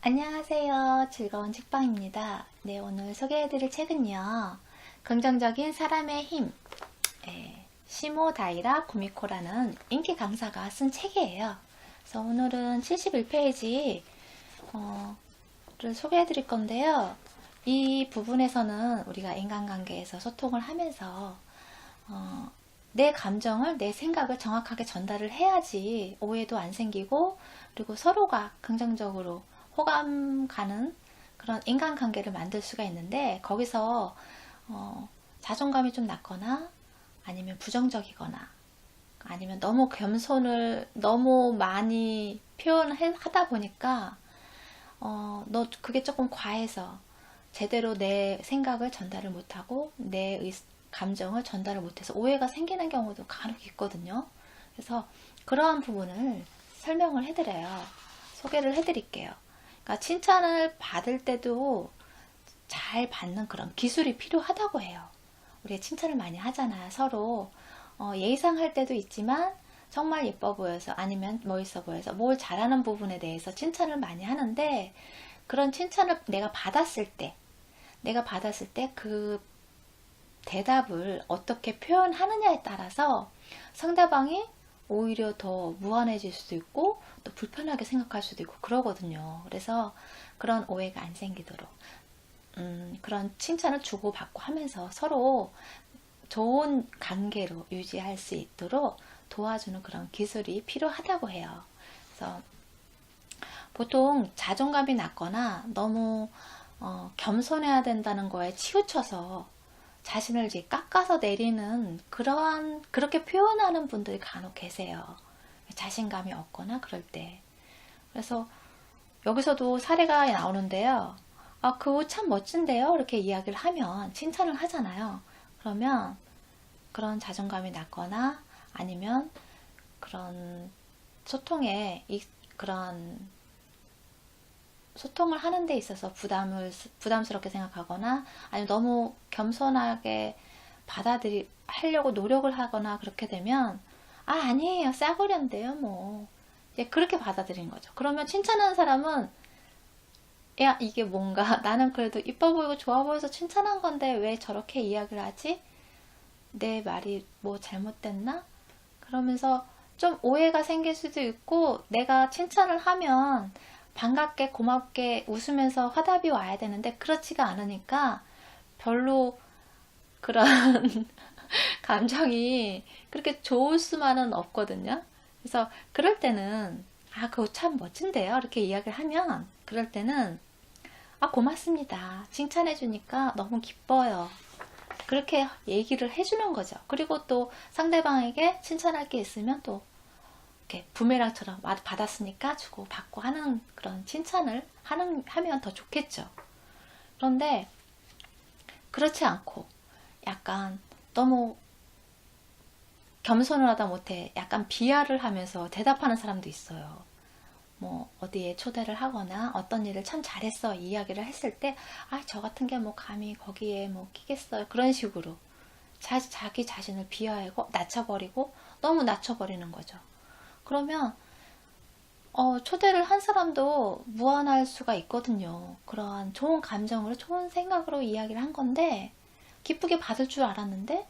안녕하세요. 즐거운 책방입니다. 네, 오늘 소개해드릴 책은요. 긍정적인 사람의 힘, 시모 다이라 구미코라는 인기 강사가 쓴 책이에요. 그래서 오늘은 71페이지를 소개해드릴 건데요. 이 부분에서는 우리가 인간관계에서 소통을 하면서 내 감정을, 내 생각을 정확하게 전달을 해야지 오해도 안 생기고, 그리고 서로가 긍정적으로 호감 가는 그런 인간관계를 만들 수가 있는데, 거기서 자존감이 좀 낮거나 아니면 부정적이거나 아니면 너무 겸손을 너무 많이 표현하다 보니까 너 그게 조금 과해서 제대로 내 생각을 전달을 못하고 내 감정을 전달을 못해서 오해가 생기는 경우도 간혹 있거든요. 그래서 그러한 부분을 설명을 해드려요. 소개를 해드릴게요. 그러니까 칭찬을 받을 때도 잘 받는 그런 기술이 필요하다고 해요. 우리가 칭찬을 많이 하잖아요. 서로 예의상 할 때도 있지만 정말 예뻐 보여서 아니면 멋있어 보여서 뭘 잘하는 부분에 대해서 칭찬을 많이 하는데, 그런 칭찬을 내가 받았을 때 그 대답을 어떻게 표현하느냐에 따라서 상대방이 오히려 더 무안해질 수도 있고 또 불편하게 생각할 수도 있고 그러거든요. 그래서 그런 오해가 안 생기도록 그런 칭찬을 주고받고 하면서 서로 좋은 관계로 유지할 수 있도록 도와주는 그런 기술이 필요하다고 해요. 그래서 보통 자존감이 낮거나 너무 겸손해야 된다는 거에 치우쳐서 자신을 이제 깎아서 내리는 그렇게 표현하는 분들이 간혹 계세요. 자신감이 없거나 그럴 때. 그래서 여기서도 사례가 나오는데요. 아, 그 옷 참 멋진데요? 이렇게 이야기를 하면 칭찬을 하잖아요. 그러면 그런 자존감이 낮거나 아니면 그런 그런 소통을 하는 데 있어서 부담스럽게 생각하거나 아니면 너무 겸손하게 하려고 노력을 하거나 그렇게 되면 아니에요. 싸구려인데요. 뭐. 이제 그렇게 받아들이는 거죠. 그러면 칭찬하는 사람은 야, 이게 뭔가 나는 그래도 이뻐 보이고 좋아 보여서 칭찬한 건데 왜 저렇게 이야기를 하지? 내 말이 뭐 잘못됐나? 그러면서 좀 오해가 생길 수도 있고, 내가 칭찬을 하면 반갑게 고맙게 웃으면서 화답이 와야 되는데 그렇지가 않으니까 별로 그런 감정이 그렇게 좋을 수만은 없거든요. 그래서 그럴 때는 그거 참 멋진데요? 이렇게 이야기를 하면, 그럴 때는 고맙습니다. 칭찬해 주니까 너무 기뻐요. 그렇게 얘기를 해주는 거죠. 그리고 또 상대방에게 칭찬할 게 있으면 또 이렇게 부메랑처럼 받았으니까 주고 받고 하는 그런 칭찬을 하면 더 좋겠죠. 그런데 그렇지 않고 약간 너무 겸손을 하다 못해 약간 비하를 하면서 대답하는 사람도 있어요. 뭐 어디에 초대를 하거나 어떤 일을 참 잘했어 이야기를 했을 때 저 같은 게 뭐 감히 거기에 뭐 끼겠어요. 그런 식으로 자기 자신을 비하하고 낮춰버리고 너무 낮춰버리는 거죠. 그러면 초대를 한 사람도 무안할 수가 있거든요. 그러한 좋은 감정으로 좋은 생각으로 이야기를 한 건데 기쁘게 받을 줄 알았는데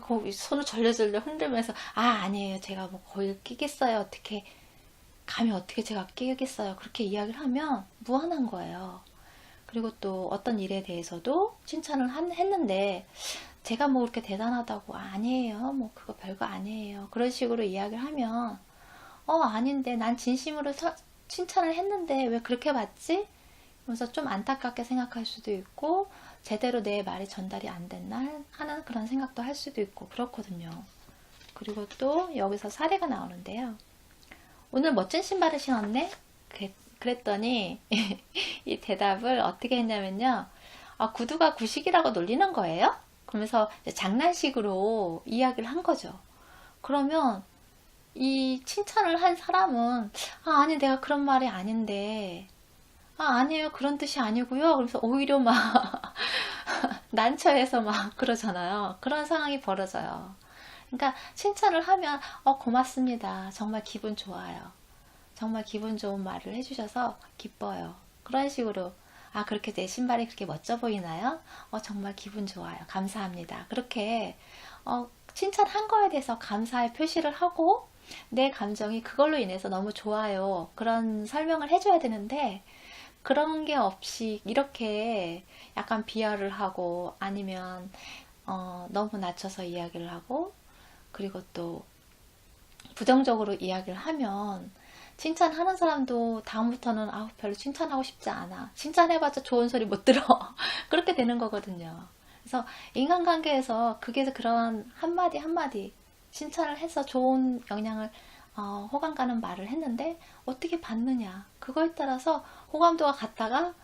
거기 손을 절레절레 흔들면서 아니에요. 제가 뭐 거기 끼겠어요. 감히 어떻게 제가 끼겠어요. 그렇게 이야기를 하면 무안한 거예요. 그리고 또 어떤 일에 대해서도 칭찬을 했는데 제가 뭐 그렇게 대단하다고 아니에요. 뭐 그거 별거 아니에요. 그런 식으로 이야기를 하면 아닌데 난 진심으로 칭찬을 했는데 왜 그렇게 받지? 그래서 좀 안타깝게 생각할 수도 있고 제대로 내 말이 전달이 안 됐나 하는 그런 생각도 할 수도 있고 그렇거든요. 그리고 또 여기서 사례가 나오는데요. 오늘 멋진 신발을 신었네? 그랬더니 이 대답을 어떻게 했냐면요. 구두가 구식이라고 놀리는 거예요? 그러면서 장난식으로 이야기를 한 거죠. 그러면 이 칭찬을 한 사람은 아니 내가 그런 말이 아닌데 아니에요. 그런 뜻이 아니고요. 그래서 오히려 막 난처해서 막 그러잖아요. 그런 상황이 벌어져요. 그러니까 칭찬을 하면 고맙습니다. 정말 기분 좋아요. 정말 기분 좋은 말을 해주셔서 기뻐요. 그런 식으로, 아, 그렇게 내 신발이 그렇게 멋져 보이나요? 정말 기분 좋아요. 감사합니다. 그렇게, 칭찬한 거에 대해서 감사의 표시를 하고, 내 감정이 그걸로 인해서 너무 좋아요. 그런 설명을 해줘야 되는데, 그런 게 없이 이렇게 약간 비하를 하고, 아니면, 너무 낮춰서 이야기를 하고, 그리고 또 부정적으로 이야기를 하면 칭찬하는 사람도 다음부터는 별로 칭찬하고 싶지 않아. 칭찬해봤자 좋은 소리 못 들어. 그렇게 되는 거거든요. 그래서 인간관계에서 그런 한마디 한마디 칭찬을 해서 좋은 영향을 호감 가는 말을 했는데 어떻게 받느냐. 그거에 따라서 호감도가 갔다가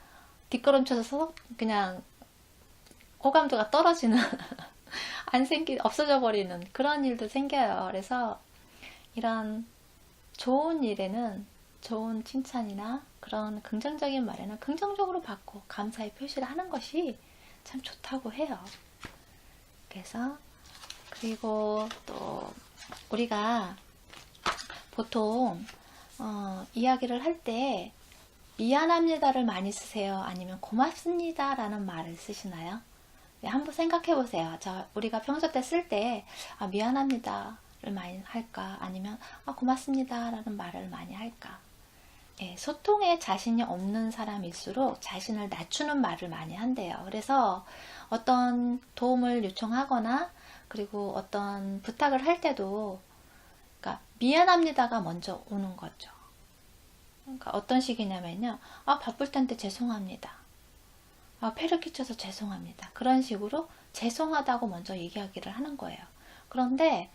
뒷걸음쳐서 그냥 호감도가 떨어지는 없어져 버리는 그런 일도 생겨요. 그래서 이런 좋은 일에는 좋은 칭찬이나 그런 긍정적인 말에는 긍정적으로 받고 감사의 표시를 하는 것이 참 좋다고 해요. 그래서 그리고 또 우리가 보통 이야기를 할 때 미안합니다를 많이 쓰세요? 아니면 고맙습니다 라는 말을 쓰시나요? 네, 한번 생각해 보세요. 우리가 평소 때 쓸 때 미안합니다를 많이 할까? 아니면 고맙습니다 라는 말을 많이 할까? 네, 소통에 자신이 없는 사람일수록 자신을 낮추는 말을 많이 한대요. 그래서 어떤 도움을 요청하거나 그리고 어떤 부탁을 할 때도 그러니까 미안합니다가 먼저 오는 거죠. 그러니까 어떤 식이냐면요. 바쁠 텐데 죄송합니다. 폐를 끼쳐서 죄송합니다. 그런 식으로 죄송하다고 먼저 얘기하기를 하는 거예요. 그런데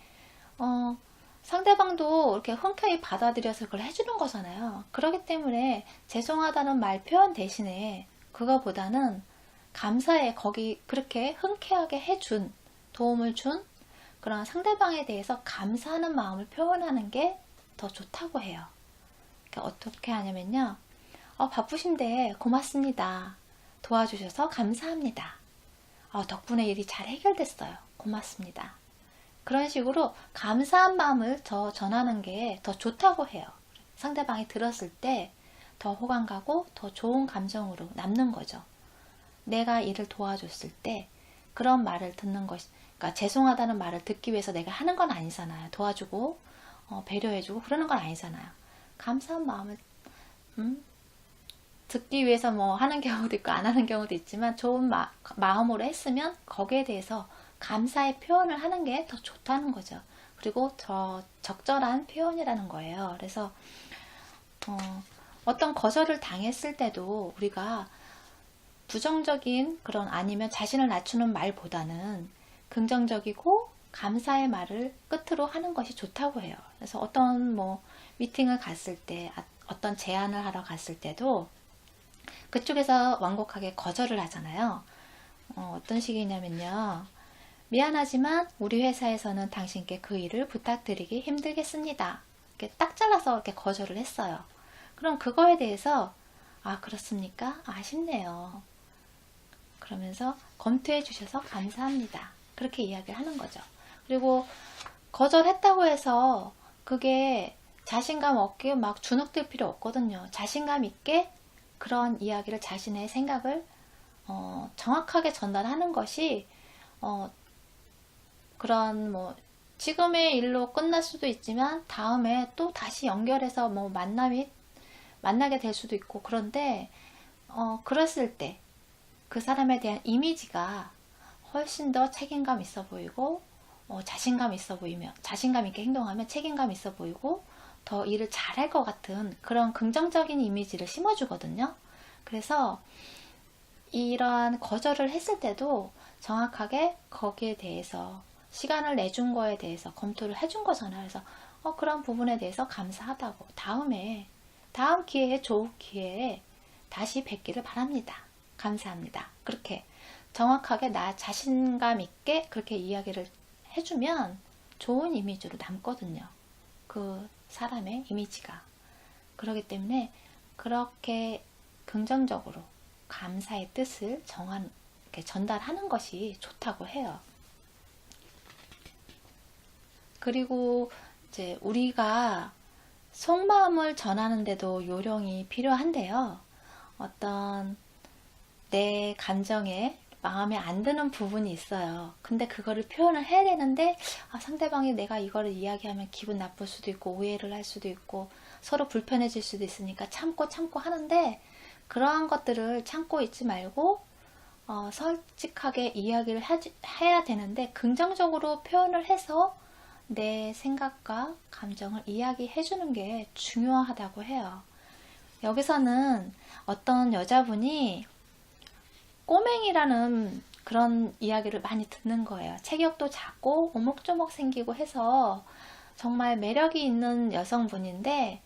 상대방도 이렇게 흔쾌히 받아들여서 그걸 해주는 거잖아요. 그렇기 때문에 죄송하다는 말 표현 대신에 그거보다는 감사해 거기 그렇게 흔쾌하게 해준 도움을 준 그런 상대방에 대해서 감사하는 마음을 표현하는 게 더 좋다고 해요. 그러니까 어떻게 하냐면요. 바쁘신데 고맙습니다. 도와주셔서 감사합니다. 덕분에 일이 잘 해결됐어요. 고맙습니다. 그런 식으로 감사한 마음을 더 전하는 게 더 좋다고 해요. 상대방이 들었을 때 더 호감 가고 더 좋은 감정으로 남는 거죠. 내가 일을 도와줬을 때 그런 말을 듣는 것이, 그러니까 죄송하다는 말을 듣기 위해서 내가 하는 건 아니잖아요. 도와주고 배려해주고 그러는 건 아니잖아요. 감사한 마음을 듣기 위해서 뭐 하는 경우도 있고 안 하는 경우도 있지만 좋은 마음으로 했으면 거기에 대해서 감사의 표현을 하는 게 더 좋다는 거죠. 그리고 더 적절한 표현이라는 거예요. 그래서 어떤 거절을 당했을 때도 우리가 부정적인 그런 아니면 자신을 낮추는 말보다는 긍정적이고 감사의 말을 끝으로 하는 것이 좋다고 해요. 그래서 어떤 미팅을 갔을 때 어떤 제안을 하러 갔을 때도 그쪽에서 완곡하게 거절을 하잖아요. 어떤 식이냐면요. 미안하지만 우리 회사에서는 당신께 그 일을 부탁드리기 힘들겠습니다. 이렇게 딱 잘라서 이렇게 거절을 했어요. 그럼 그거에 대해서 그렇습니까? 아쉽네요. 그러면서 검토해 주셔서 감사합니다. 그렇게 이야기를 하는 거죠. 그리고 거절했다고 해서 그게 자신감 없게 막 주눅들 필요 없거든요. 자신감 있게 그런 이야기를 자신의 생각을 정확하게 전달하는 것이 그런 지금의 일로 끝날 수도 있지만 다음에 또 다시 연결해서 만나게 될 수도 있고 그런데 그랬을 때 그 사람에 대한 이미지가 훨씬 더 책임감 있어 보이고 자신감 있어 보이며 자신감 있게 행동하면 책임감 있어 보이고 더 일을 잘할 것 같은 그런 긍정적인 이미지를 심어주거든요. 그래서 이러한 거절을 했을 때도 정확하게 거기에 대해서 시간을 내준 거에 대해서 검토를 해준 거잖아요. 그래서 그런 부분에 대해서 감사하다고 다음 기회에 좋은 기회에 다시 뵙기를 바랍니다. 감사합니다. 그렇게 정확하게 나 자신감 있게 그렇게 이야기를 해주면 좋은 이미지로 남거든요. 그 사람의 이미지가. 그렇기 때문에 그렇게 긍정적으로 감사의 뜻을 전달하는 것이 좋다고 해요. 그리고 이제 우리가 속마음을 전하는데도 요령이 필요한데요. 어떤 내 감정에 마음에 안 드는 부분이 있어요. 근데 그거를 표현을 해야 되는데 상대방이 내가 이거를 이야기하면 기분 나쁠 수도 있고 오해를 할 수도 있고 서로 불편해질 수도 있으니까 참고 하는데 그러한 것들을 참고 있지 말고 솔직하게 이야기를 해야 되는데 긍정적으로 표현을 해서 내 생각과 감정을 이야기해 주는 게 중요하다고 해요. 여기서는 어떤 여자분이 꼬맹이라는 그런 이야기를 많이 듣는 거예요. 체격도 작고 오목조목 생기고 해서 정말 매력이 있는 여성분인데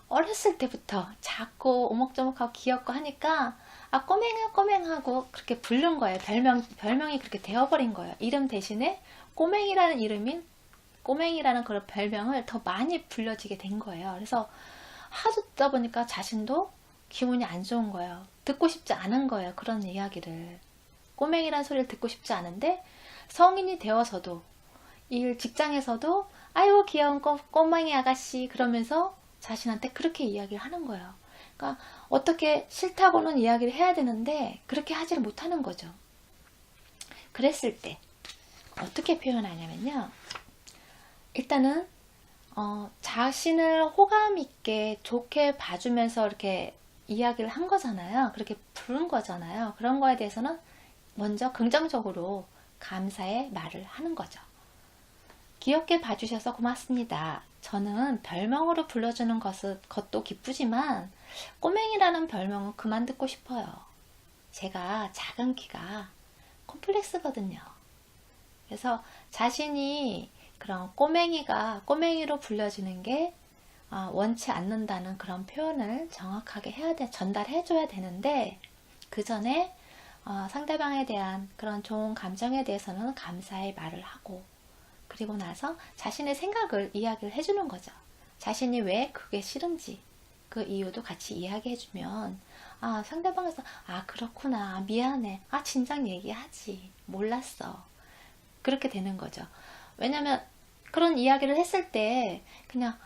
어렸을 때부터 작고 오목조목하고 귀엽고 하니까 꼬맹아 꼬맹하고 그렇게 부른 거예요. 별명이 그렇게 되어버린 거예요. 이름 대신에 꼬맹이라는 이름인 꼬맹이라는 그런 별명을 더 많이 불려지게 된 거예요. 그래서 하도 듣다 보니까 자신도 기분이 안 좋은 거예요. 듣고 싶지 않은 거예요. 그런 이야기를. 꼬맹이란 소리를 듣고 싶지 않은데 성인이 되어서도 직장에서도 아이고 귀여운 꼬맹이 아가씨 그러면서 자신한테 그렇게 이야기를 하는 거예요. 그러니까 어떻게 싫다고는 이야기를 해야 되는데 그렇게 하지를 못하는 거죠. 그랬을 때 어떻게 표현하냐면요. 일단은 자신을 호감 있게 좋게 봐주면서 이렇게 이야기를 한 거잖아요. 그렇게 부른 거잖아요. 그런 거에 대해서는 먼저 긍정적으로 감사의 말을 하는 거죠. 귀엽게 봐주셔서 고맙습니다. 저는 별명으로 불러주는 것도 기쁘지만 꼬맹이라는 별명은 그만 듣고 싶어요. 제가 작은 키가 콤플렉스거든요. 그래서 자신이 그런 꼬맹이로 불려지는 게 원치 않는다는 그런 표현을 정확하게 전달해줘야 되는데 그 전에 상대방에 대한 그런 좋은 감정에 대해서는 감사의 말을 하고 그리고 나서 자신의 생각을 이야기를 해주는 거죠. 자신이 왜 그게 싫은지 그 이유도 같이 이야기해주면 상대방에서 그렇구나 미안해 진작 얘기하지 몰랐어 그렇게 되는 거죠. 왜냐면 그런 이야기를 했을 때 그냥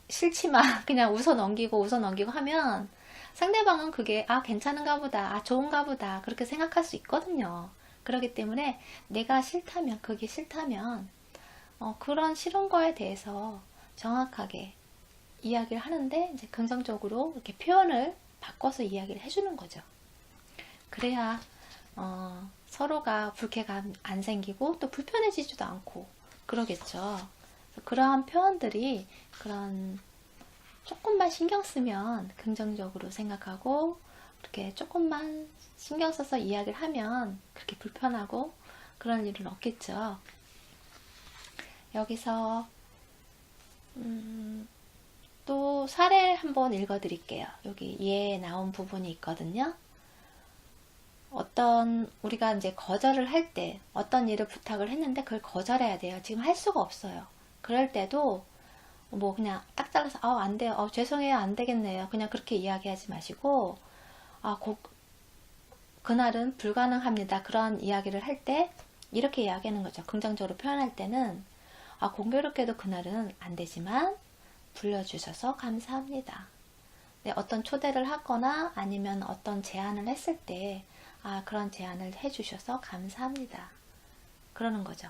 싫지만 그냥 웃어 넘기고 하면 상대방은 그게 괜찮은가 보다 좋은가 보다 그렇게 생각할 수 있거든요. 그렇기 때문에 내가 싫다면 그게 싫다면 그런 싫은 거에 대해서 정확하게 이야기를 하는데 이제 긍정적으로 이렇게 표현을 바꿔서 이야기를 해주는 거죠. 그래야 서로가 불쾌감 안 생기고 또 불편해지지도 않고 그러겠죠. 그러한 표현들이 그런 조금만 신경 쓰면 긍정적으로 생각하고 그렇게 조금만 신경 써서 이야기를 하면 그렇게 불편하고 그런 일은 없겠죠. 여기서 또 사례 한번 읽어 드릴게요. 여기 예에 나온 부분이 있거든요. 우리가 이제 거절을 할 때 어떤 일을 부탁을 했는데 그걸 거절해야 돼요. 지금 할 수가 없어요. 그럴 때도 뭐 그냥 딱 잘라서 안 돼요. 죄송해요. 안 되겠네요. 그냥 그렇게 이야기하지 마시고 그날은 불가능합니다. 그런 이야기를 할 때 이렇게 이야기하는 거죠. 긍정적으로 표현할 때는 공교롭게도 그날은 안 되지만 불러주셔서 감사합니다. 네, 어떤 초대를 하거나 아니면 어떤 제안을 했을 때 그런 제안을 해주셔서 감사합니다. 그러는 거죠.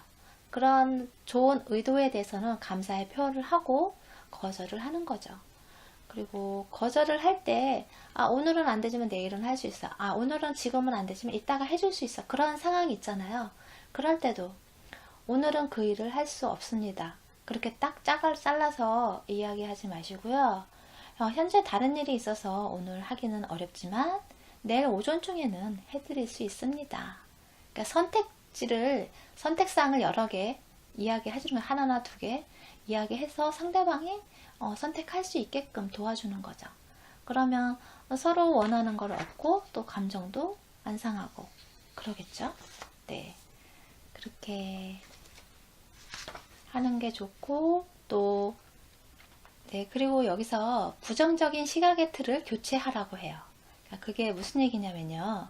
그런 좋은 의도에 대해서는 감사의 표현을 하고 거절을 하는 거죠. 그리고 거절을 할 때 오늘은 안 되지만 내일은 할 수 있어. 오늘은 지금은 안 되지만 이따가 해줄 수 있어. 그런 상황이 있잖아요. 그럴 때도 오늘은 그 일을 할 수 없습니다. 그렇게 딱 짝을 잘라서 이야기하지 마시고요. 현재 다른 일이 있어서 오늘 하기는 어렵지만 내일 오전 중에는 해드릴 수 있습니다. 그러니까 선택사항을 여러 개 이야기해주는 거 하나나 두 개 이야기해서 상대방이 선택할 수 있게끔 도와주는 거죠. 그러면 서로 원하는 걸 얻고 또 감정도 안 상하고 그러겠죠. 네, 그렇게 하는 게 좋고 또 네, 그리고 여기서 부정적인 시각의 틀을 교체하라고 해요. 그게 무슨 얘기냐면요.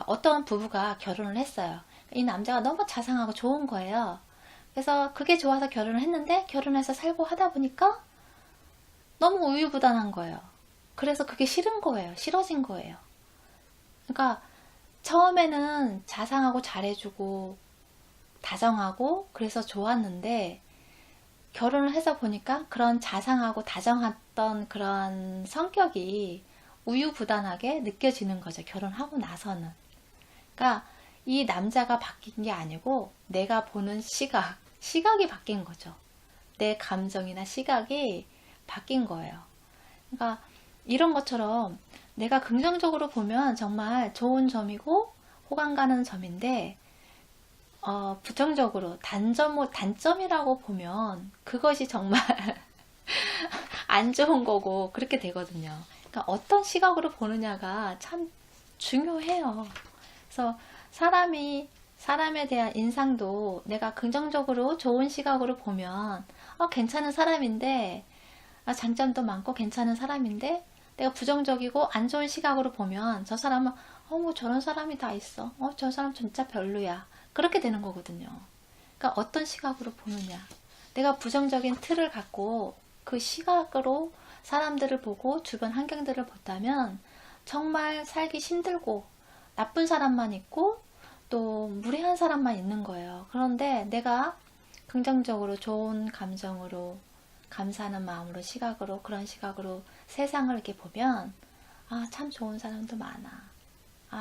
어떤 부부가 결혼을 했어요. 이 남자가 너무 자상하고 좋은 거예요. 그래서 그게 좋아서 결혼을 했는데 결혼해서 살고 하다 보니까 너무 우유부단한 거예요. 그래서 그게 싫은 거예요. 싫어진 거예요. 그러니까 처음에는 자상하고 잘해주고 다정하고 그래서 좋았는데 결혼을 해서 보니까 그런 자상하고 다정했던 그런 성격이 우유부단하게 느껴지는 거죠. 결혼하고 나서는. 그러니까 이 남자가 바뀐 게 아니고 내가 보는 시각이 바뀐 거죠. 내 감정이나 시각이 바뀐 거예요. 그러니까 이런 것처럼 내가 긍정적으로 보면 정말 좋은 점이고 호감 가는 점인데 부정적으로 단점이라고 보면 그것이 정말 안 좋은 거고 그렇게 되거든요. 그러니까 어떤 시각으로 보느냐가 참 중요해요. 그래서 사람에 대한 인상도 내가 긍정적으로 좋은 시각으로 보면 괜찮은 사람인데 장점도 많고 괜찮은 사람인데 내가 부정적이고 안 좋은 시각으로 보면 저 사람은 뭐 저런 사람이 다 있어. 저 사람 진짜 별로야. 그렇게 되는 거거든요. 그러니까 어떤 시각으로 보느냐. 내가 부정적인 틀을 갖고 그 시각으로 사람들을 보고 주변 환경들을 본다면 정말 살기 힘들고 나쁜 사람만 있고 또 무례한 사람만 있는 거예요. 그런데 내가 긍정적으로 좋은 감정으로 감사하는 마음으로 시각으로 그런 시각으로 세상을 이렇게 보면 참 좋은 사람도 많아.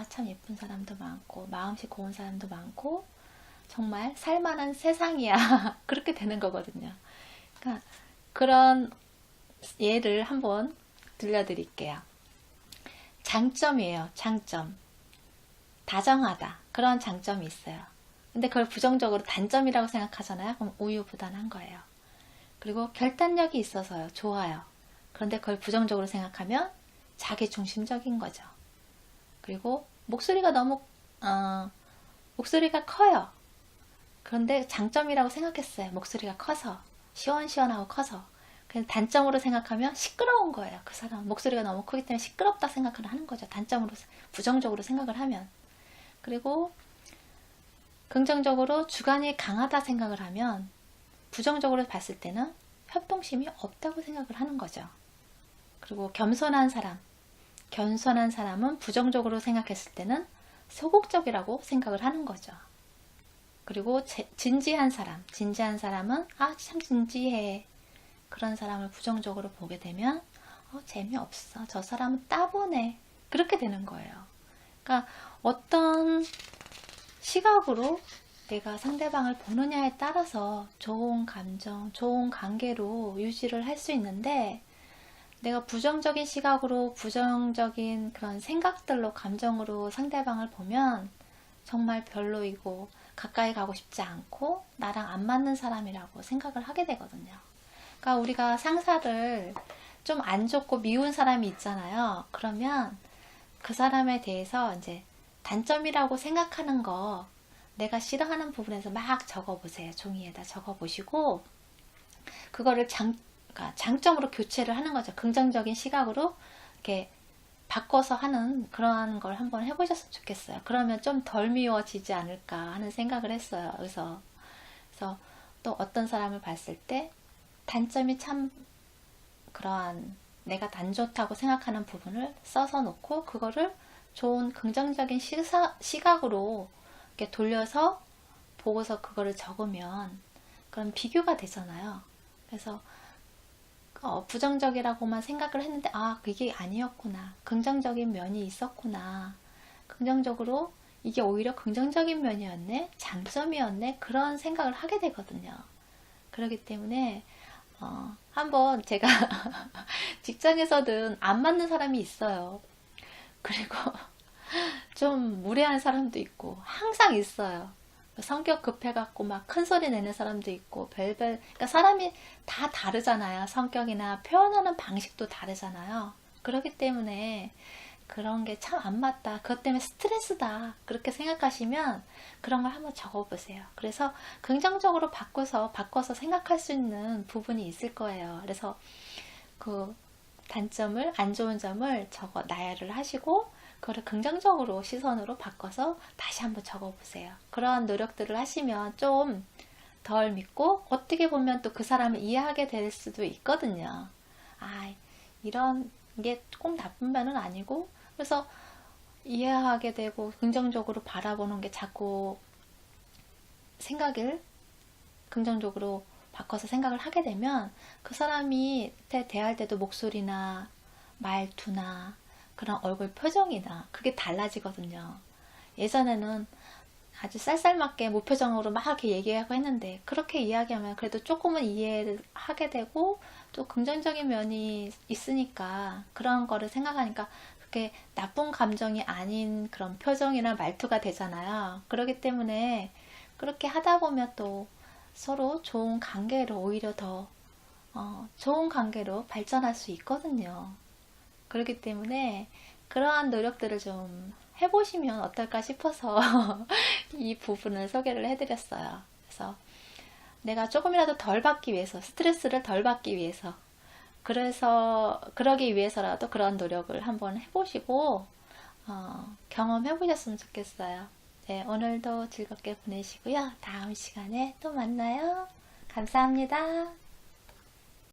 참 예쁜 사람도 많고 마음씨 고운 사람도 많고 정말 살만한 세상이야. 그렇게 되는 거거든요. 그러니까 그런 예를 한번 들려드릴게요. 장점이에요. 장점. 다정하다. 그런 장점이 있어요. 근데 그걸 부정적으로 단점이라고 생각하잖아요. 그럼 우유부단한 거예요. 그리고 결단력이 있어서요. 좋아요. 그런데 그걸 부정적으로 생각하면 자기중심적인 거죠. 그리고 목소리가 커요. 그런데 장점이라고 생각했어요. 목소리가 커서 시원시원하고 커서. 그래서 단점으로 생각하면 시끄러운 거예요. 그 사람 목소리가 너무 크기 때문에 시끄럽다 생각을 하는 거죠. 단점으로 부정적으로 생각을 하면. 그리고 긍정적으로 주관이 강하다 생각을 하면 부정적으로 봤을 때는 협동심이 없다고 생각을 하는 거죠. 그리고 겸손한 사람은 부정적으로 생각했을 때는 소극적이라고 생각을 하는 거죠. 그리고 진지한 사람은 참 진지해. 그런 사람을 부정적으로 보게 되면 재미없어. 저 사람은 따분해. 그렇게 되는 거예요. 그러니까 어떤 시각으로 내가 상대방을 보느냐에 따라서 좋은 감정, 좋은 관계로 유지를 할 수 있는데 내가 부정적인 시각으로 부정적인 그런 생각들로 감정으로 상대방을 보면 정말 별로이고 가까이 가고 싶지 않고 나랑 안 맞는 사람이라고 생각을 하게 되거든요. 그러니까 우리가 상사를 좀 안 좋고 미운 사람이 있잖아요. 그러면 그 사람에 대해서 이제 단점이라고 생각하는 거 내가 싫어하는 부분에서 막 적어보세요. 종이에다 적어보시고 그거를 그러니까 장점으로 교체를 하는 거죠. 긍정적인 시각으로 이렇게 바꿔서 하는 그런 걸 한번 해보셨으면 좋겠어요. 그러면 좀 덜 미워지지 않을까 하는 생각을 했어요. 그래서 또 어떤 사람을 봤을 때 단점이 참 그러한 내가 안 좋다고 생각하는 부분을 써서 놓고 그거를 좋은 긍정적인 시각으로 이렇게 돌려서 보고서 그거를 적으면 그런 비교가 되잖아요. 그래서 부정적이라고만 생각을 했는데 그게 아니었구나. 긍정적인 면이 있었구나. 긍정적으로 이게 오히려 긍정적인 면이었네. 장점이었네. 그런 생각을 하게 되거든요. 그렇기 때문에 한번 제가 직장에서든 안 맞는 사람이 있어요. 그리고 좀 무례한 사람도 있고 항상 있어요. 성격 급해갖고 막 큰 소리 내는 사람도 있고 그러니까 사람이 다 다르잖아요. 성격이나 표현하는 방식도 다르잖아요. 그렇기 때문에 그런 게 참 안 맞다. 그것 때문에 스트레스다. 그렇게 생각하시면 그런 걸 한번 적어보세요. 그래서 긍정적으로 바꿔서 생각할 수 있는 부분이 있을 거예요. 그래서 그 단점을, 안 좋은 점을 나열을 하시고 그거를 긍정적으로 시선으로 바꿔서 다시 한번 적어보세요. 그러한 노력들을 하시면 좀 덜 믿고 어떻게 보면 또 그 사람을 이해하게 될 수도 있거든요. 아, 이런 게 꼭 나쁜 면은 아니고, 그래서 이해하게 되고 긍정적으로 바라보는 게 자꾸 생각을 긍정적으로 바꿔서 생각을 하게 되면 그 사람이 대할 때도 목소리나 말투나 그런 얼굴 표정이나 그게 달라지거든요. 예전에는 아주 쌀쌀맞게 무표정으로 막 이렇게 얘기하고 했는데 그렇게 이야기하면 그래도 조금은 이해를 하게 되고 또 긍정적인 면이 있으니까 그런 거를 생각하니까 그게 나쁜 감정이 아닌 그런 표정이나 말투가 되잖아요. 그렇기 때문에 그렇게 하다 보면 또 서로 좋은 관계로 오히려 더 좋은 관계로 발전할 수 있거든요. 그렇기 때문에 그러한 노력들을 좀 해보시면 어떨까 싶어서 이 부분을 소개를 해드렸어요. 그래서 내가 조금이라도 덜 받기 위해서, 스트레스를 덜 받기 위해서, 그래서 그러기 위해서라도 그런 노력을 한번 해보시고 경험해보셨으면 좋겠어요. 네, 오늘도 즐겁게 보내시고요. 다음 시간에 또 만나요. 감사합니다.